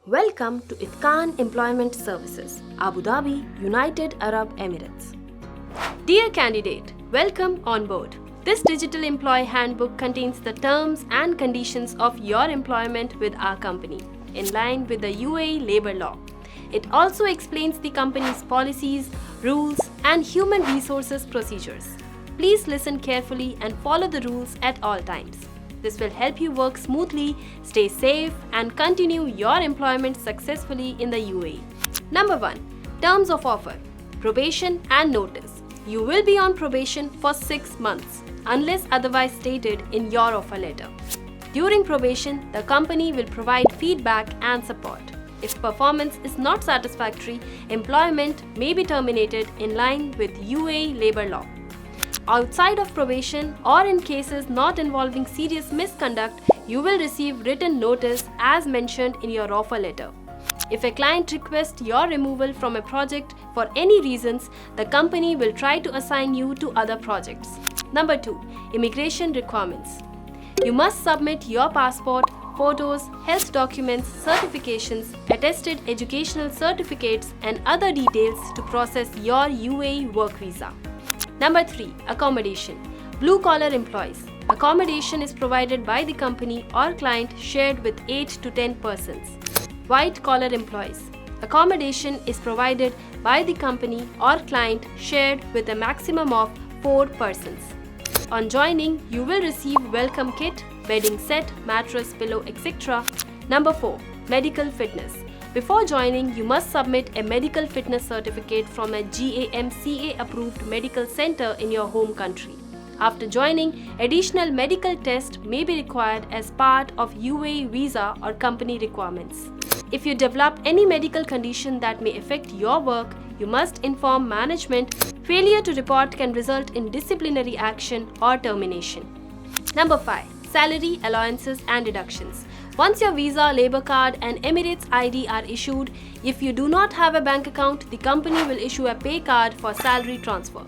Welcome to Etqaan Employment Services, Abu Dhabi, United Arab Emirates. Dear candidate, welcome on board. This Digital Employee Handbook contains the terms and conditions of your employment with our company, in line with the UAE Labour Law. It also explains the company's policies, rules, and human resources procedures. Please listen carefully and follow the rules at all times. This will help you work smoothly, stay safe, and continue your employment successfully in the UAE. Number 1. Terms of offer, probation and notice. You will be on probation for 6 months, unless otherwise stated in your offer letter. During probation, the company will provide feedback and support. If performance is not satisfactory, employment may be terminated in line with UAE Labour Law. Outside of probation or in cases not involving serious misconduct, you will receive written notice as mentioned in your offer letter. If a client requests your removal from a project for any reasons, the company will try to assign you to other projects. Number 2. Immigration requirements. You must submit your passport, photos, health documents, certifications, attested educational certificates, and other details to process your UAE work visa. Number 3. Accommodation. Blue-collar employees. Accommodation is provided by the company or client shared with 8 to 10 persons. White-collar employees. Accommodation is provided by the company or client shared with a maximum of 4 persons. On joining, you will receive welcome kit, bedding set, mattress, pillow, etc. Number 4. Medical fitness. Before joining, you must submit a medical fitness certificate from a GAMCA approved medical center in your home country. After joining, additional medical tests may be required as part of UAE visa or company requirements. If you develop any medical condition that may affect your work, you must inform management. Failure to report can result in disciplinary action or termination. Number 5. Salary, allowances and deductions. Once your visa, labor card and Emirates ID are issued, if you do not have a bank account, the company will issue a pay card for salary transfer.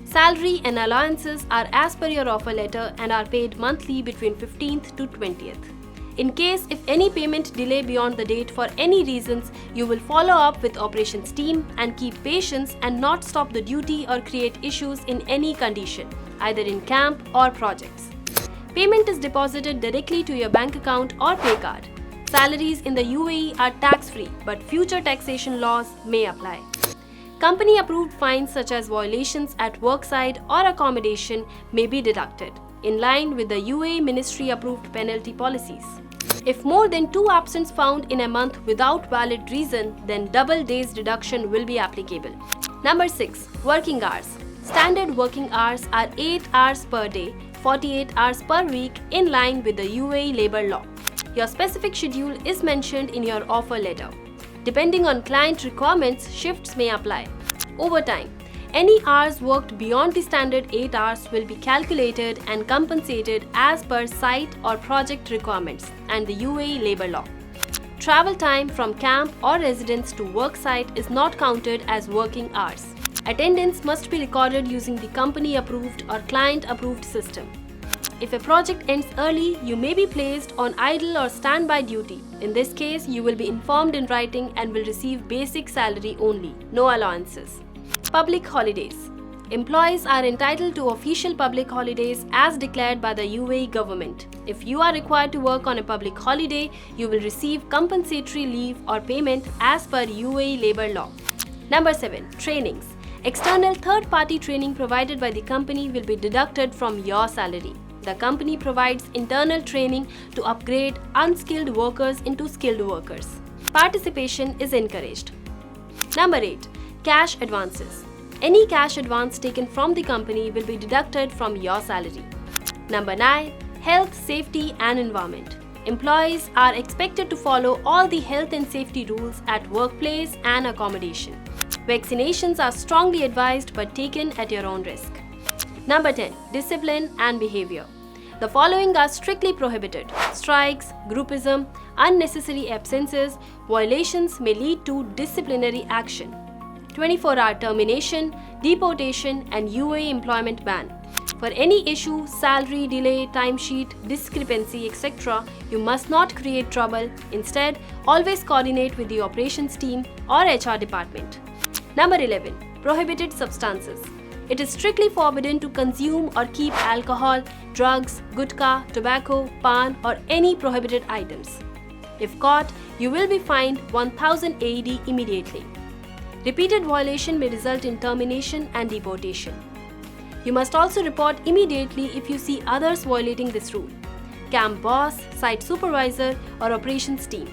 Salary and allowances are as per your offer letter and are paid monthly between 15th to 20th. In case if any payment delay beyond the date for any reasons, you will follow up with operations team and keep patience and not stop the duty or create issues in any condition, either in camp or projects. Payment is deposited directly to your bank account or pay card. Salaries in the UAE are tax-free, but future taxation laws may apply. Company-approved fines such as violations at worksite or accommodation may be deducted, in line with the UAE Ministry-approved penalty policies. If more than 2 absents found in a month without valid reason, then double days deduction will be applicable. Number 6. Working hours. Standard working hours are 8 hours per day, 48 hours per week in line with the UAE Labour Law. Your specific schedule is mentioned in your offer letter. Depending on client requirements, shifts may apply. Overtime. Any hours worked beyond the standard 8 hours will be calculated and compensated as per site or project requirements and the UAE Labour Law. Travel time from camp or residence to work site is not counted as working hours. Attendance must be recorded using the company-approved or client-approved system. If a project ends early, you may be placed on idle or standby duty. In this case, you will be informed in writing and will receive basic salary only, no allowances. Public holidays. Employees are entitled to official public holidays as declared by the UAE government. If you are required to work on a public holiday, you will receive compensatory leave or payment as per UAE Labour Law. Number 7. Trainings. External third-party training provided by the company will be deducted from your salary. The company provides internal training to upgrade unskilled workers into skilled workers. Participation is encouraged. Number 8. Cash advances. Any cash advance taken from the company will be deducted from your salary. Number 9. Health, safety and environment. Employees are expected to follow all the health and safety rules at workplace and accommodation. Vaccinations are strongly advised but taken at your own risk. Number 10. Discipline and behavior. The following are strictly prohibited. Strikes, groupism, unnecessary absences, violations may lead to disciplinary action. 24-hour termination, deportation, and UAE employment ban. For any issue, salary, delay, timesheet, discrepancy, etc., you must not create trouble. Instead, always coordinate with the operations team or HR department. Number 11. Prohibited substances. It is strictly forbidden to consume or keep alcohol, drugs, gutka, tobacco, pan, or any prohibited items. If caught, you will be fined 1000 AED immediately. Repeated violation may result in termination and deportation. You must also report immediately if you see others violating this rule. Camp boss, site supervisor, or operations team.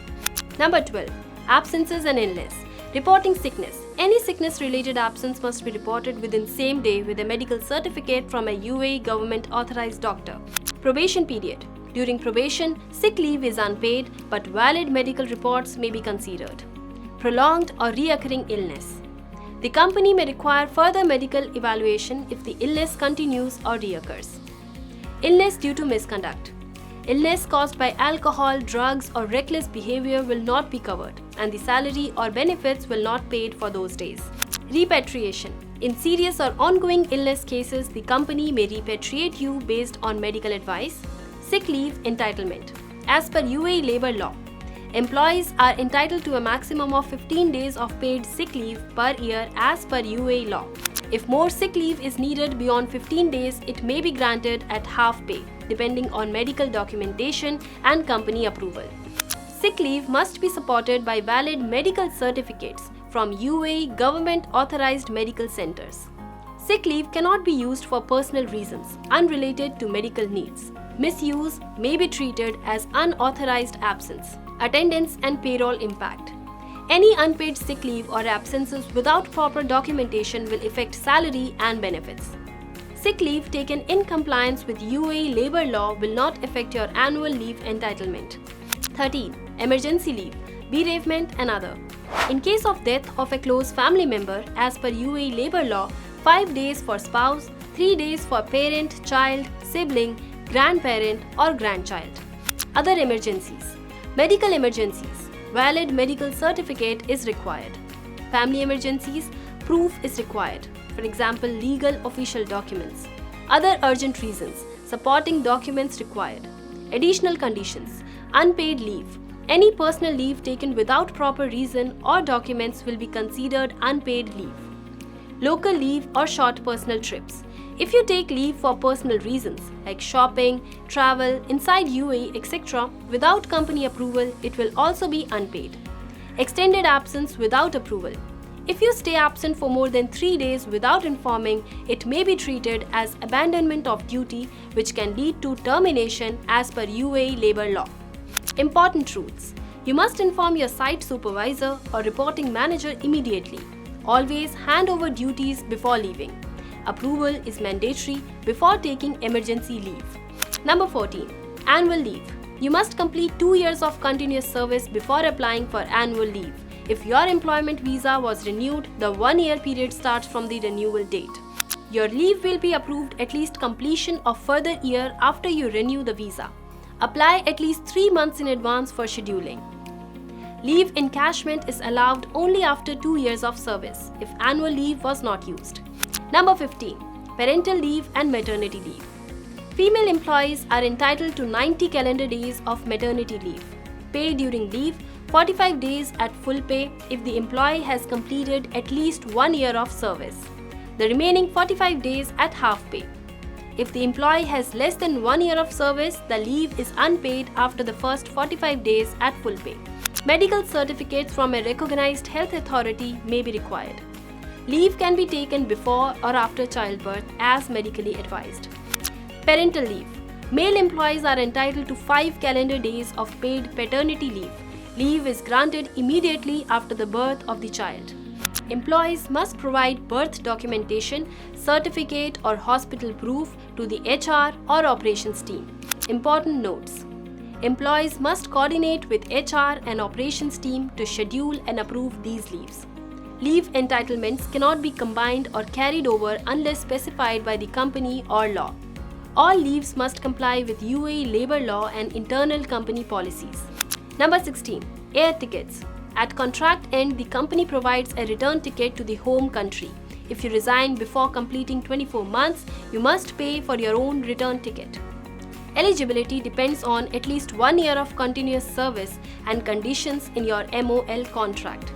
Number 12. Absences and illness. Reporting sickness. Any sickness-related absence must be reported within same day with a medical certificate from a UAE government-authorized doctor. Probation period. During probation, sick leave is unpaid, but valid medical reports may be considered. Prolonged or reoccurring illness. The company may require further medical evaluation if the illness continues or reoccurs. Illness due to misconduct. Illness caused by alcohol, drugs, or reckless behavior will not be covered, and the salary or benefits will not be paid for those days. Repatriation. In serious or ongoing illness cases, the company may repatriate you based on medical advice. Sick leave entitlement. As per UAE Labour Law, employees are entitled to a maximum of 15 days of paid sick leave per year as per UAE law. If more sick leave is needed beyond 15 days, it may be granted at half pay, depending on medical documentation and company approval. Sick leave must be supported by valid medical certificates from UAE government-authorized medical centers. Sick leave cannot be used for personal reasons unrelated to medical needs. Misuse may be treated as unauthorized absence. Attendance and payroll impact. Any unpaid sick leave or absences without proper documentation will affect salary and benefits. Sick leave taken in compliance with UAE Labour Law will not affect your annual leave entitlement. 13. Emergency leave, bereavement and other. In case of death of a close family member, as per UAE Labour Law, 5 days for spouse, 3 days for parent, child, sibling, grandparent or grandchild. Other emergencies. Medical emergencies. Valid medical certificate is required. Family emergencies. Proof is required. For example, legal official documents. Other urgent reasons. Supporting documents required. Additional conditions. Unpaid leave. Any personal leave taken without proper reason or documents will be considered unpaid leave. Local leave or short personal trips. If you take leave for personal reasons like shopping, travel, inside UAE, etc., without company approval, it will also be unpaid. Extended absence without approval. If you stay absent for more than 3 days without informing, it may be treated as abandonment of duty, which can lead to termination as per UAE Labour Law. Important rules. You must inform your site supervisor or reporting manager immediately. Always hand over duties before leaving. Approval is mandatory before taking emergency leave. Number 14. Annual leave. You must complete 2 years of continuous service before applying for annual leave. If your employment visa was renewed, the 1-year period starts from the renewal date. Your leave will be approved at least completion of further year after you renew the visa. Apply at least 3 months in advance for scheduling. Leave encashment is allowed only after 2 years of service if annual leave was not used. Number 15. Parental leave and maternity leave. Female employees are entitled to 90 calendar days of maternity leave. Pay during leave, 45 days at full pay if the employee has completed at least 1 year of service. The remaining 45 days at half pay. If the employee has less than 1 year of service, the leave is unpaid after the first 45 days at full pay. Medical certificates from a recognized health authority may be required. Leave can be taken before or after childbirth as medically advised. Parental leave. Male employees are entitled to 5 calendar days of paid paternity leave. Leave is granted immediately after the birth of the child. Employees must provide birth documentation, certificate or hospital proof to the HR or operations team. Important notes. Employees must coordinate with HR and operations team to schedule and approve these leaves. Leave entitlements cannot be combined or carried over unless specified by the company or law. All leaves must comply with UAE Labour Law and internal company policies. Number 16. Air tickets. At contract end, the company provides a return ticket to the home country. If you resign before completing 24 months, you must pay for your own return ticket. Eligibility depends on at least 1 year of continuous service and conditions in your MOL contract.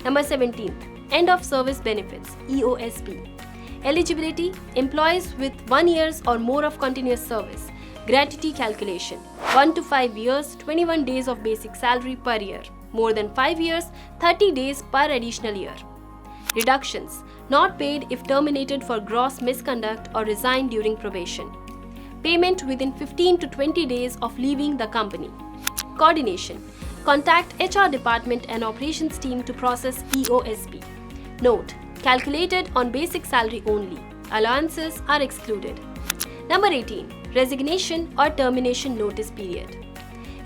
Number 17. End of service benefits, EOSB. Eligibility: employees with 1 year or more of continuous service. Gratuity calculation: 1 to 5 years, 21 days of basic salary per year. More than 5 years, 30 days per additional year. Reductions: not paid if terminated for gross misconduct or resigned during probation. Payment within 15 to 20 days of leaving the company. Coordination: contact HR department and operations team to process EOSB. Note: calculated on basic salary only. Allowances are excluded. Number 18. Resignation or termination notice period.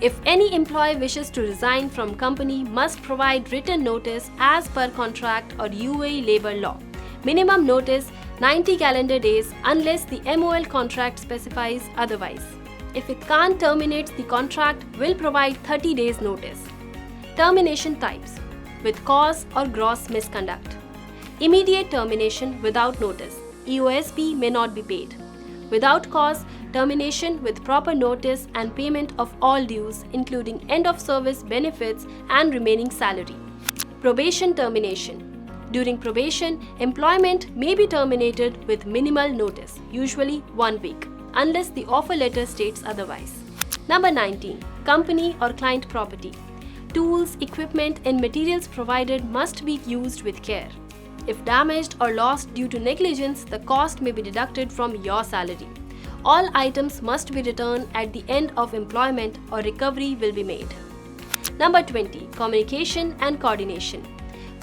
If any employee wishes to resign from company, must provide written notice as per contract or UAE Labour Law. Minimum notice 90 calendar days unless the MOL contract specifies otherwise. If Etqaan terminates the contract, will provide 30 days notice. Termination types: with cause or gross misconduct. Immediate termination without notice. EOSB may not be paid. Without cause, termination with proper notice and payment of all dues, including end of service benefits and remaining salary. Probation termination. During probation, employment may be terminated with minimal notice, usually 1 week, unless the offer letter states otherwise. Number 19. Company or client property. Tools, equipment, and materials provided must be used with care. If damaged or lost due to negligence, the cost may be deducted from your salary. All items must be returned at the end of employment or recovery will be made. Number 20. Communication and coordination.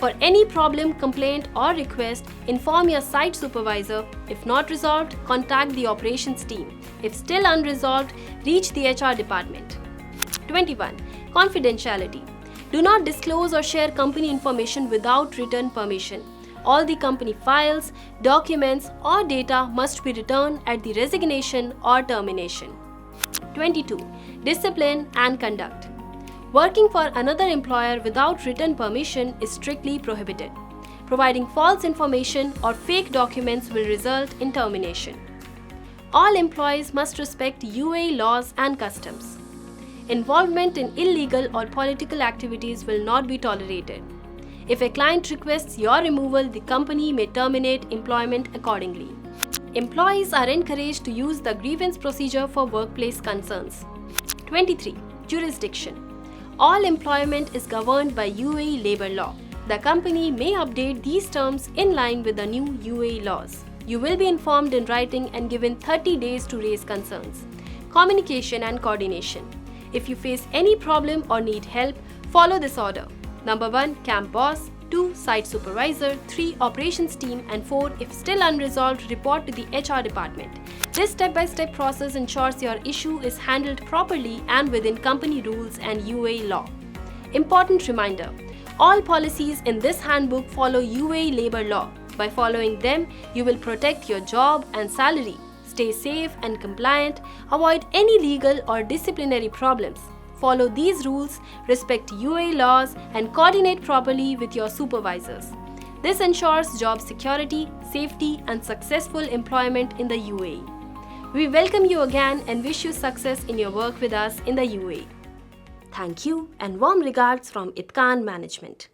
For any problem, complaint, or request, inform your site supervisor. If not resolved, contact the operations team. If still unresolved, reach the HR department. 21. Confidentiality. Do not disclose or share company information without written permission. All the company files, documents, or data must be returned at the resignation or termination. 22. Discipline and conduct. Working for another employer without written permission is strictly prohibited. Providing false information or fake documents will result in termination. All employees must respect UAE laws and customs. Involvement in illegal or political activities will not be tolerated. If a client requests your removal, the company may terminate employment accordingly. Employees are encouraged to use the grievance procedure for workplace concerns. 23. Jurisdiction. All employment is governed by UAE Labour Law. The company may update these terms in line with the new UAE laws. You will be informed in writing and given 30 days to raise concerns. Communication and coordination. If you face any problem or need help, follow this order. Number 1. Camp boss. 2. Site supervisor. 3. Operations team. And 4. If still unresolved, report to the HR department. This step-by-step process ensures your issue is handled properly and within company rules and UAE law. Important reminder: all policies in this handbook follow UAE Labour Law. By following them, you will protect your job and salary, stay safe and compliant, avoid any legal or disciplinary problems. Follow these rules, respect UAE laws, and coordinate properly with your supervisors. This ensures job security, safety, and successful employment in the UAE. We welcome you again and wish you success in your work with us in the UAE. Thank you and warm regards from Etqaan Management.